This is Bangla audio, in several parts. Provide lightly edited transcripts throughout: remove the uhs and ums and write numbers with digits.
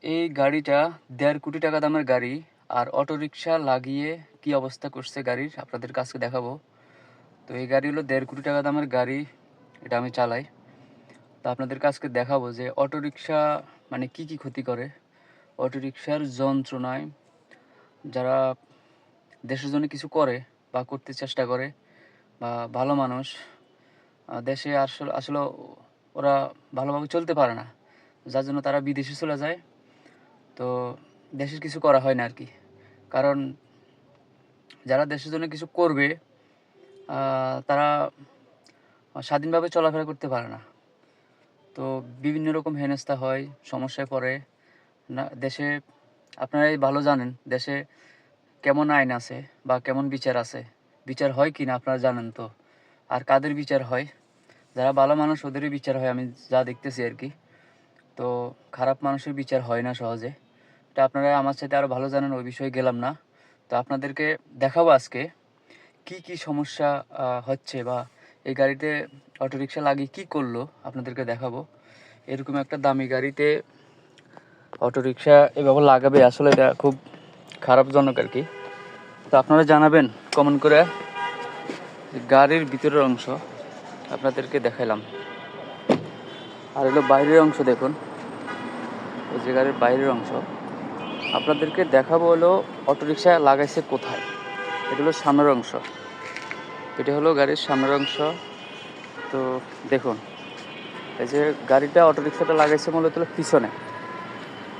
এই গাড়িটা ১.৫ কোটি টাকা দামের গাড়ি। আর অটোরিকশা লাগিয়ে কি অবস্থা করছে গাড়ির আপনাদের কাছে দেখাবো। তো এই গাড়ি হলো ১.৫ কোটি টাকা দামের গাড়ি, এটা আমি চালাই। তো আপনাদের কাছকে দেখাবো যে অটোরিকশা মানে কি কি ক্ষতি করে। অটোরিকশার যন্ত্রণায় যারা দেশের জন্য কিছু করে বা করতে চেষ্টা করে বা ভালো মানুষ দেশে আসলে আসলে ওরা ভালোভাবে চলতে পারে না, যার জন্য তারা বিদেশে চলে যায়। তো দেশের কিছু করা হয় না আর কি, কারণ যারা দেশের জন্য কিছু করবে তারা স্বাধীনভাবে চলাফেরা করতে পারে না। তো বিভিন্ন রকম হেনস্থা হয়, সমস্যায় পড়ে না দেশে। আপনারাই ভালো জানেন দেশে কেমন আইন আছে বা কেমন বিচার আছে, বিচার হয় কি না আপনারা জানেন তো। আর কাদের বিচার হয়? যারা ভালো মানুষ ওদেরই বিচার হয়, আমি যা দেখতেছি আর কি। তো খারাপ মানুষের বিচার হয় না সহজে, এটা আপনারা আমার সাথে আরও ভালো জানেন, ওই বিষয়ে গেলাম না। তো আপনাদেরকে দেখাবো আজকে কি কি সমস্যা হচ্ছে বা এই গাড়িতে অটোরিকশা লাগিয়ে কী করলো আপনাদেরকে দেখাবো। এরকম একটা দামি গাড়িতে অটোরিকশা এভাবে লাগাবে, আসলে এটা খুব খারাপজনক আর কি। তো আপনারা জানাবেন কমেন্ট করে। গাড়ির ভিতরের অংশ আপনাদেরকে দেখাইলাম, আর হলো বাইরের অংশ দেখুন, এই যে গাড়ির বাইরের অংশ আপনাদেরকে দেখাবো। হলো অটোরিকশা লাগাইছে কোথায়। এটা হলো সামনের অংশ, এটা হলো গাড়ির সামনের অংশ। তো দেখুন, এই যে গাড়িটা অটোরিকশাটা লাগাইছে মূলত পিছনে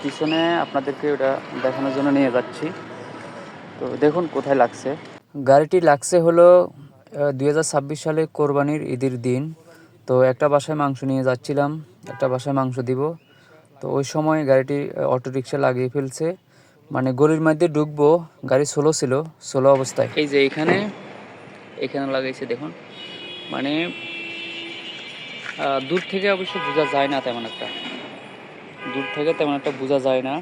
পিছনে আপনাদেরকে ওটা দেখানোর জন্য নিয়ে যাচ্ছি। তো দেখুন কোথায় লাগছে। গাড়িটি লাগছে হলো 2026 সালে কোরবানির ঈদের দিন। তো একটা বাসায় মাংস নিয়ে যাচ্ছিলাম, একটা বাসায় মাংস দিব। তো ওই সময় গাড়িটি অটোরিকশা লাগিয়ে ফেলছে, মানে গলির মধ্যে ঢুকবো, গাড়ি স্লো ছিল, স্লো অবস্থায় এই যে এখানে লাগাইছে দেখুন। মানে দূর থেকে অবশ্য বোঝা যায় না তেমন একটা, বোঝা যায় না।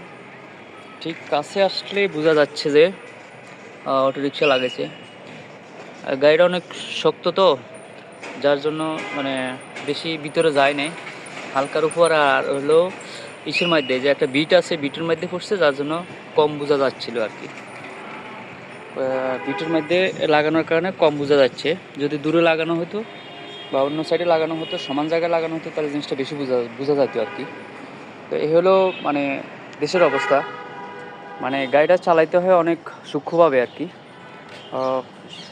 ঠিক কাছে আসলেই বোঝা যাচ্ছে যে অটোরিকশা লাগাইছে। গাড়িটা অনেক শক্ত, তো যার জন্য মানে বেশি ভিতরে যায় নাই, হালকার উপর। আর হলো ইসের মধ্যে যে একটা বিট আছে, বিটের মধ্যে পড়ছে, যার জন্য কম বোঝা যাচ্ছিল আর কি। বিটের মধ্যে লাগানোর কারণে কম বোঝা যাচ্ছে। যদি দূরে লাগানো হতো বা অন্য সাইডে লাগানো হতো, সমান জায়গায় লাগানো হতো, তাহলে জিনিসটা বেশি বোঝা যেত আর কি। তো এই হলো মানে দেশের অবস্থা। মানে গাড়িটা চালাইতে হয় অনেক সূক্ষ্মভাবে আর কি।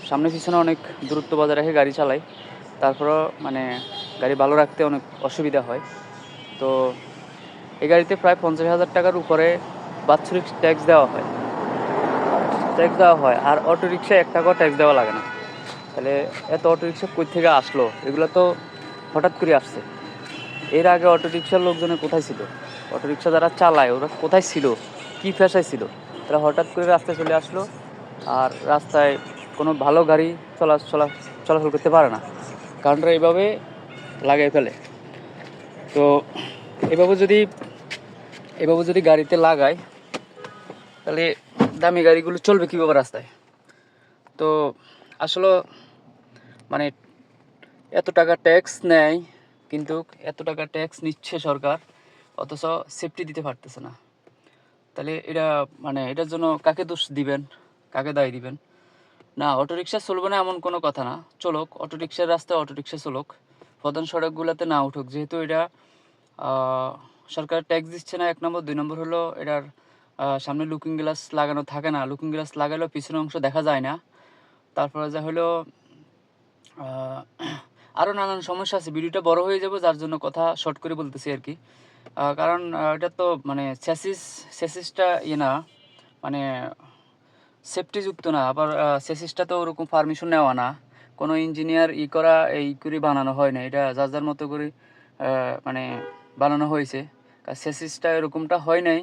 সামনে পিছনে অনেক দূরত্ব বজায় রেখে গাড়ি চালাই, তারপরও মানে গাড়ি ভালো রাখতে অনেক অসুবিধা হয়। তো এই গাড়িতে প্রায় 50,000 টাকার উপরে বাৎসরিক ট্যাক্স দেওয়া হয়। আর অটোরিকশায় 1 টাকাও ট্যাক্স দেওয়া লাগে না। তাহলে এত অটোরিকশা কই থেকে আসলো? এগুলো তো হঠাৎ করে আসছে। এর আগে অটোরিকশার লোকজনের কোথায় ছিল? অটোরিকশা যারা চালায় ওরা কোথায় ছিল, কী পেশায় ছিল? তারা হঠাৎ করে রাস্তায় চলে আসলো, আর রাস্তায় কোনো ভালো গাড়ি চলাচল করতে পারে না, কারণটা এইভাবে লাগাই ফেলে। তো এভাবে যদি গাড়িতে লাগায়, তাহলে দামি গাড়িগুলো চলবে কীভাবে রাস্তায়? তো আসলে মানে এত টাকা ট্যাক্স নেয়, কিন্তু এত টাকা ট্যাক্স নিচ্ছে সরকার, অথচ সেফটি দিতে পারতেছে না। তাহলে এটা মানে এটার জন্য কাকে দোষ দিবেন, কাকে দায়ী দিবেন? না, অটোরিকশা চলবে না এমন কোনো কথা না, চলুক অটোরিকশার রাস্তায়, অটোরিকশা চলুক, প্রধান সড়কগুলোতে না উঠুক। যেহেতু এটা সরকার ট্যাক্স দিচ্ছে না, 1 নম্বর। 2 নম্বর হলো এটার সামনে লুকিং গ্লাস লাগানো থাকে না, লুকিং গ্লাস লাগালেও পিছনের অংশ দেখা যায় না। তারপরে যা হলো আরও নানান সমস্যা আছে। ভিডিওটা বড় হয়ে যাবে, যার জন্য কথা শর্ট করে বলতেছি আর কি। কারণ এটা তো মানে স্যাসিসটা না, মানে সেফটিযুক্ত না। আবার স্যাসিসটা তো ওরকম পারমিশন নেওয়া না, কোনো ইঞ্জিনিয়ার করা করে বানানো হয় না। এটা যার যার মতো করে মানে বানানো হয়েছে। স্যাসিসটা এরকমটা হয় নাই।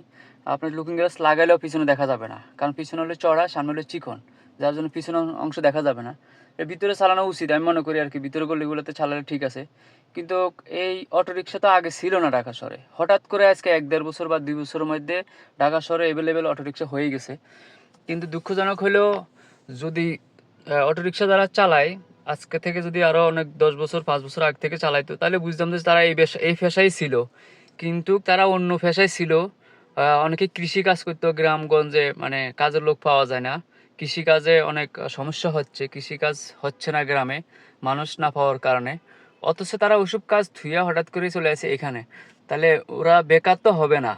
আপনার লুকিং গ্লাস লাগাইলেও পিছনে দেখা যাবে না, কারণ পিছনে হলে চড়া, সামনে হলে চিকন, যার জন্য পিছনের অংশ দেখা যাবে না। এর ভিতরে চালানো উচিত আমি মনে করি আর কি, ভিতরে গলিগুলোতে চালালে ঠিক আছে। কিন্তু এই অটোরিকশা তো আগে ছিল না ঢাকা শহরে, হঠাৎ করে আজকে 1-1.5 বছর বা 2 বছরের মধ্যে ঢাকা শহরে অ্যাভেলেবেল অটোরিকশা হয়ে গেছে। কিন্তু দুঃখজনক হলেও, যদি অটোরিকশা যারা চালায় আজকে থেকে যদি আরও অনেক 10 বছর 5 বছর আগ থেকে চালাইতো, তাহলে বুঝতাম যে তারা এই পেশায় ছিল। কিন্তু তারা অন্য পেশায় ছিল, অনেকে কৃষি কাজ করতো গ্রামগঞ্জে, মানে কাজের লোক পাওয়া যায় না। কৃষিকাজে অনেক সমস্যা হচ্ছে। কৃষিকাজ হচ্ছে না গ্রামে, মানুষ না পাওয়ার কারণে। অথচ তারা ওইসব কাজ থুইয়া হঠাৎ করেই চলে আসে এখানে। তাহলে ওরা বেকার তো হবে না।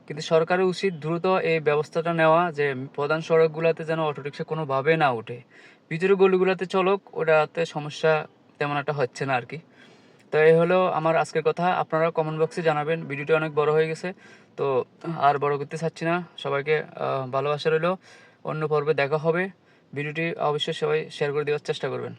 কিন্তু সরকারের উচিত দ্রুত এই ব্যবস্থাটা নেওয়া যে প্রধান সড়কগুলাতে যেন অটোরিকশা কোনোভাবে না ওঠে। ভিতরের গলিগুলাতে চলুক, ওটাতে সমস্যা তেমন একটা হচ্ছে না আরকি। তো এই হলো আমার আজকের কথা। আপনারা কমেন্ট বক্সে জানাবেন। ভিডিওটি অনেক বড় হয়ে গেছে। তো আর বড় করতে চাচ্ছি না। সবাইকে ভালোবাসা রইলো। অন্য পর্বে দেখা হবে। ভিডিওটি অবশ্যই সবাই শেয়ার করে দেওয়ার চেষ্টা করবেন।